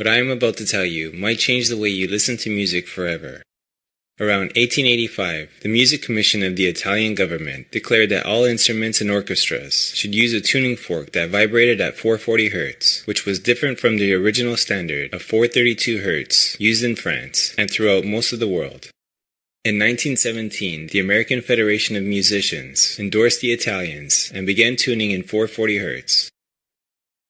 What I am about to tell you might change the way you listen to music forever. Around 1885, the Music Commission of the Italian government declared that all instruments and orchestras should use a tuning fork that vibrated at 440 Hz, which was different from the original standard of 432 Hz used in France and throughout most of the world. In 1917, the American Federation of Musicians endorsed the Italians and began tuning in 440 Hz.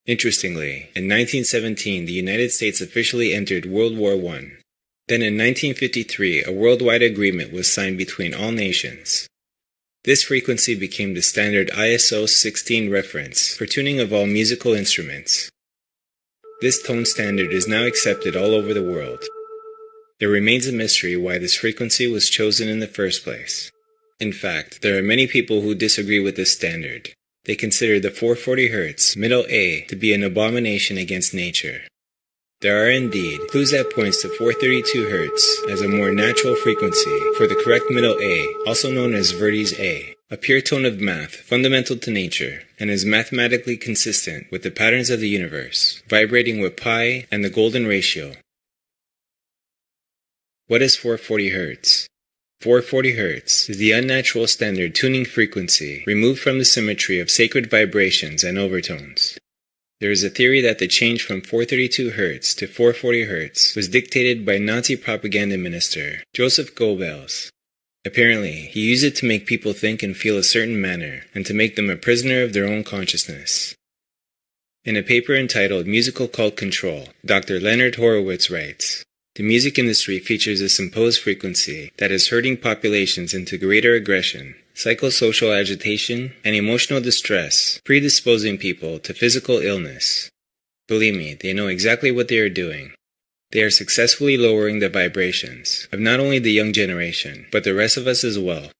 Interestingly, in 1917, the United States officially entered World War I. Then in 1953, a worldwide agreement was signed between all nations. This frequency became the standard ISO 16 reference for tuning of all musical instruments. This tone standard is now accepted all over the world. There remains a mystery why this frequency was chosen in the first place. In fact, there are many people who disagree with this standard. They consider the 440 Hz middle A to be an abomination against nature. There are indeed clues that points to 432 Hz as a more natural frequency for the correct middle A, also known as Verdi's A, a pure tone of math fundamental to nature and is mathematically consistent with the patterns of the universe, vibrating with pi and the golden ratio. What is 440 Hz? 440 Hz is the unnatural standard tuning frequency removed from the symmetry of sacred vibrations and overtones. There is a theory that the change from 432 Hz to 440 Hz was dictated by Nazi propaganda minister Joseph Goebbels. Apparently, he used it to make people think and feel a certain manner and to make them a prisoner of their own consciousness. In a paper entitled Musical Cult Control, Dr. Leonard Horowitz writes, "The music industry features this imposed frequency that is herding populations into greater aggression, psychosocial agitation, and emotional distress, predisposing people to physical illness. Believe me, they know exactly what they are doing. They are successfully lowering the vibrations of not only the young generation, but the rest of us as well.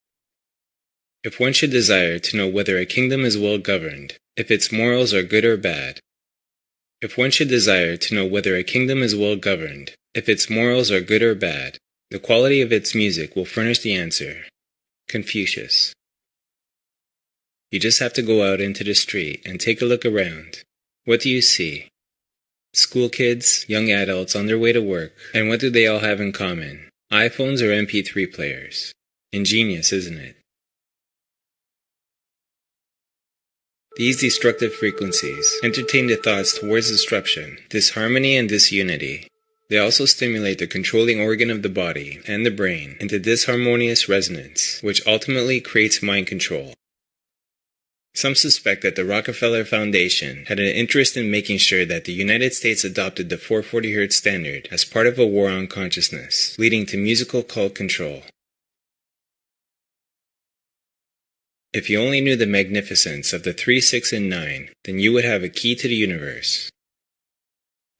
If one should desire to know whether a kingdom is well governed, if its morals are good or bad, if one should desire to know whether a kingdom is well governed, if its morals are good or bad, the quality of its music will furnish the answer." Confucius. You just have to go out into the street and take a look around. What do you see? School kids, young adults on their way to work, and what do they all have in common? iPhones or MP3 players. Ingenious, isn't it? These destructive frequencies entertain the thoughts towards disruption, disharmony, and disunity. They also stimulate the controlling organ of the body and the brain into disharmonious resonance, which ultimately creates mind control. Some suspect that the Rockefeller Foundation had an interest in making sure that the United States adopted the 440 Hz standard as part of a war on consciousness, leading to musical cult control. If you only knew the magnificence of the 3, 6, and 9, then you would have a key to the universe.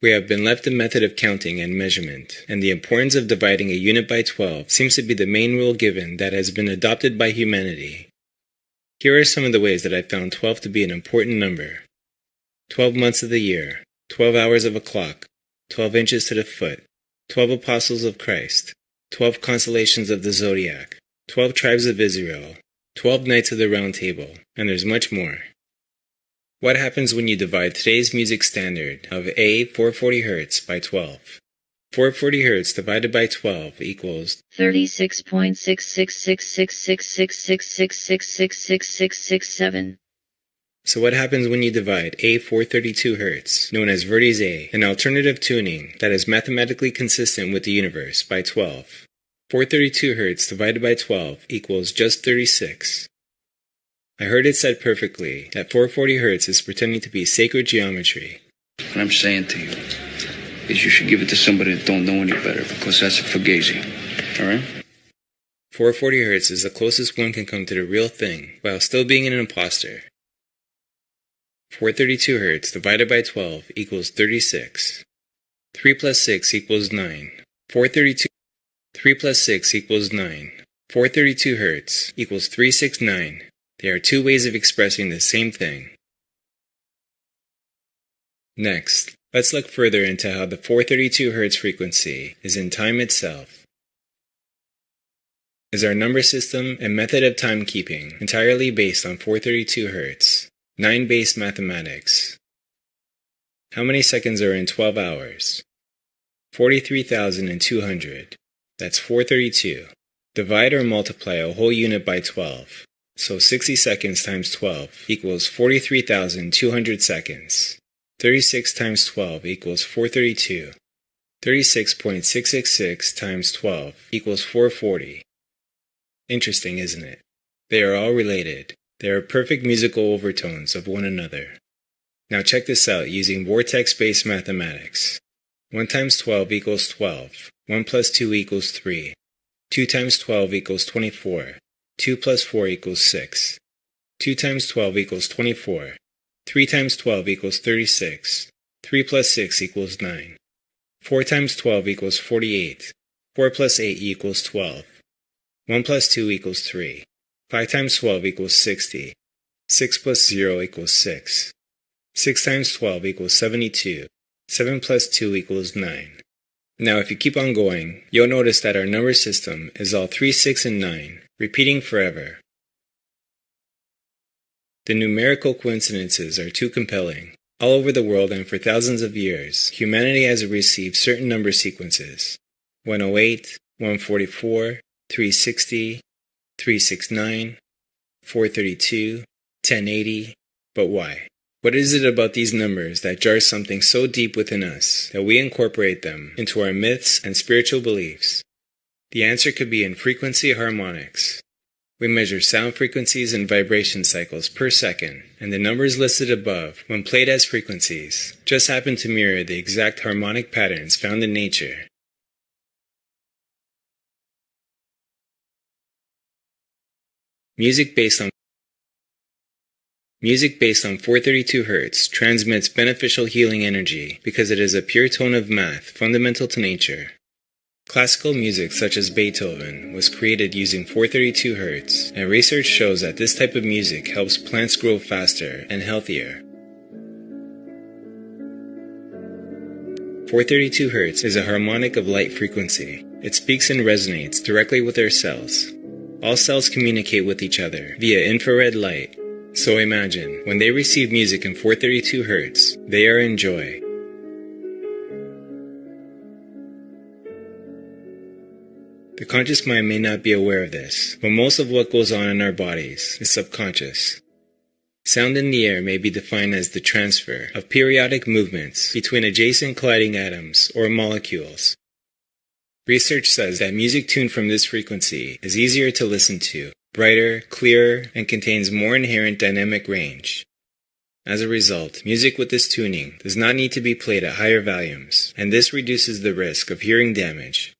We have been left the method of counting and measurement, and the importance of dividing a unit by 12 seems to be the main rule given that has been adopted by humanity. Here are some of the ways that I found 12 to be an important number. 12 months of the year, 12 hours of a clock, 12 inches to the foot, 12 apostles of Christ, 12 constellations of the zodiac, 12 tribes of Israel, 12 knights of the round table, and there's much more. What happens when you divide today's music standard of A 440 Hz by 12? 440 Hz divided by 12 equals 36.66666666666667. So what happens when you divide A 432 Hz, known as Verdi's A, an alternative tuning that is mathematically consistent with the universe, by 12? 432 Hz divided by 12 equals just 36. I heard it said perfectly that 440 Hz is pretending to be sacred geometry. What I'm saying to you is you should give it to somebody that don't know any better, because that's a fugazi. Alright? 440 Hz is the closest one can come to the real thing, while still being an imposter. 432 Hz divided by 12 equals 36. 3 plus 6 equals 9. 3 plus 6 equals 9. 432 Hz equals 369. There are two ways of expressing the same thing. Next, let's look further into how the 432 Hz frequency is in time itself. Is our number system and method of timekeeping entirely based on 432 Hz, 9-based mathematics? How many seconds are in 12 hours? 43,200. That's 432. Divide or multiply a whole unit by 12. So 60 seconds times 12 equals 43,200 seconds. 36 times 12 equals 432. 36.666 times 12 equals 440. Interesting, isn't it? They are all related. They are perfect musical overtones of one another. Now check this out using vortex-based mathematics. 1 times 12 equals 12. 1 plus 2 equals 3. 2 times 12 equals 24. 2 plus 4 equals 6. 2 times 12 equals 24. 3 times 12 equals 36. 3 plus 6 equals 9. 4 times 12 equals 48. 4 plus 8 equals 12. 1 plus 2 equals 3. 5 times 12 equals 60. 6 plus 0 equals 6. 6 times 12 equals 72. 7 plus 2 equals 9. Now if you keep on going, you'll notice that our number system is all 3, 6, and 9, repeating forever. The numerical coincidences are too compelling. All over the world and for thousands of years, humanity has received certain number sequences. 108, 144, 360, 369, 432, 1080. But why? What is it about these numbers that jars something so deep within us that we incorporate them into our myths and spiritual beliefs? The answer could be in frequency harmonics. We measure sound frequencies and vibration cycles per second, and the numbers listed above, when played as frequencies, just happen to mirror the exact harmonic patterns found in nature. Music based on 432 Hz transmits beneficial healing energy because it is a pure tone of math fundamental to nature. Classical music such as Beethoven was created using 432 Hz, and research shows that this type of music helps plants grow faster and healthier. 432 Hz is a harmonic of light frequency. It speaks and resonates directly with our cells. All cells communicate with each other via infrared light. So imagine, when they receive music in 432 Hz, they are in joy. The conscious mind may not be aware of this, but most of what goes on in our bodies is subconscious. Sound in the air may be defined as the transfer of periodic movements between adjacent colliding atoms or molecules. Research says that music tuned from this frequency is easier to listen to, brighter, clearer, and contains more inherent dynamic range. As a result, music with this tuning does not need to be played at higher volumes, and this reduces the risk of hearing damage.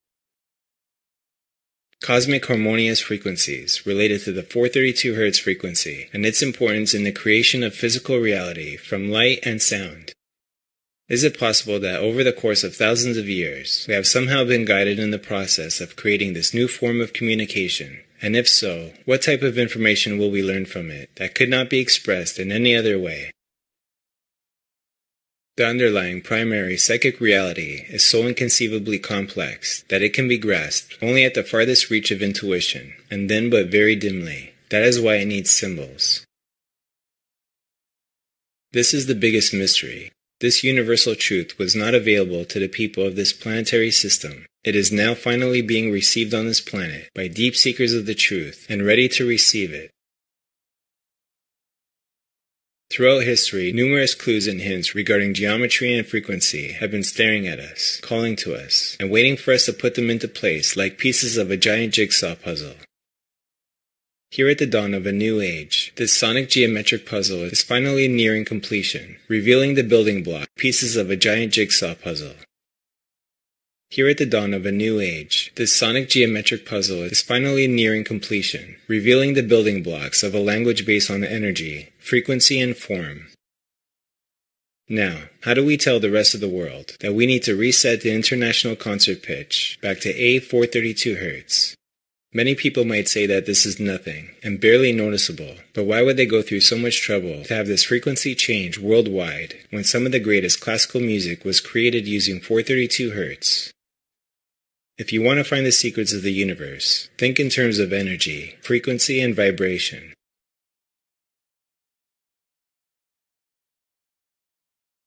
Cosmic harmonious frequencies related to the 432 Hz frequency and its importance in the creation of physical reality from light and sound. Is it possible that over the course of thousands of years, we have somehow been guided in the process of creating this new form of communication? And if so, what type of information will we learn from it that could not be expressed in any other way? The underlying primary psychic reality is so inconceivably complex that it can be grasped only at the farthest reach of intuition, and then but very dimly. That is why it needs symbols. This is the biggest mystery. This universal truth was not available to the people of this planetary system. It is now finally being received on this planet by deep seekers of the truth and ready to receive it. Throughout history, numerous clues and hints regarding geometry and frequency have been staring at us, calling to us, and waiting for us to put them into place like pieces of a giant jigsaw puzzle. Here at the dawn of a new age, this sonic geometric puzzle is finally nearing completion, revealing the building block pieces of a giant jigsaw puzzle. Here at the dawn of a new age, this sonic geometric puzzle is finally nearing completion, revealing the building blocks of a language based on energy, frequency, and form. Now, how do we tell the rest of the world that we need to reset the international concert pitch back to A432 Hz? Many people might say that this is nothing and barely noticeable, but why would they go through so much trouble to have this frequency change worldwide when some of the greatest classical music was created using 432 Hz? If you want to find the secrets of the universe, think in terms of energy, frequency, and vibration.